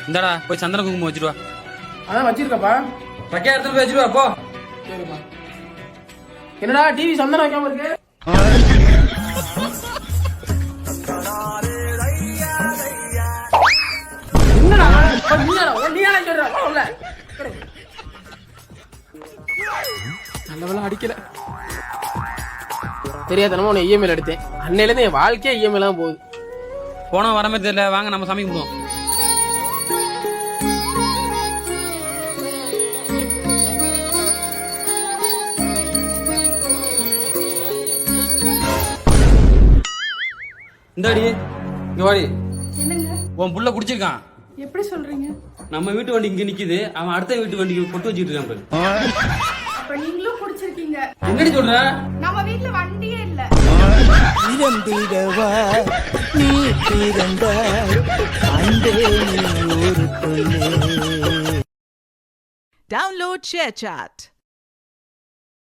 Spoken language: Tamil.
இந்தாடா போய் சந்தன குங்குமம் வச்சிருவா. அதான் வச்சிருக்கப்பா. பக்கையா எடுத்து போய் வச்சிருவா போ. சரிப்பா. என்னடா டிவி சந்தனம் வைக்காம இருக்கு? என்னடா நீயாடா சொல்ற? நல்லவெல்லாம் அடிக்கல. தெரியாதனமா உன்னை இஎம்ஐல எடுத்தேன். அன்னையில இருந்து என் வாழ்க்கையே இஎம்ஐ தான் போகுது. போன வரமே தெரியல. வாங்க நம்ம சாமி கும்பிடுவோம். இந்தாடி இங்க வாடி. என்னங்க? உன் புள்ள குடிச்சிருக்கான். எப்படி சொல்றீங்க? நம்ம வீட்டு வண்டி இங்க நிக்குது, அவன் அடுத்த வீட்டு வண்டிக்கு கொட்டு வச்சுட்டு இருக்கான் பாரு. அப்ப நீங்களும் குடிச்சிருக்கீங்க. என்னடி சொல்ற? நம்ம வீட்ல வண்டியே இல்ல. இறந்திடவா நீ பிறந்தாய் அன்பே நீ ஒரு தொல்லை. Download ShareChat.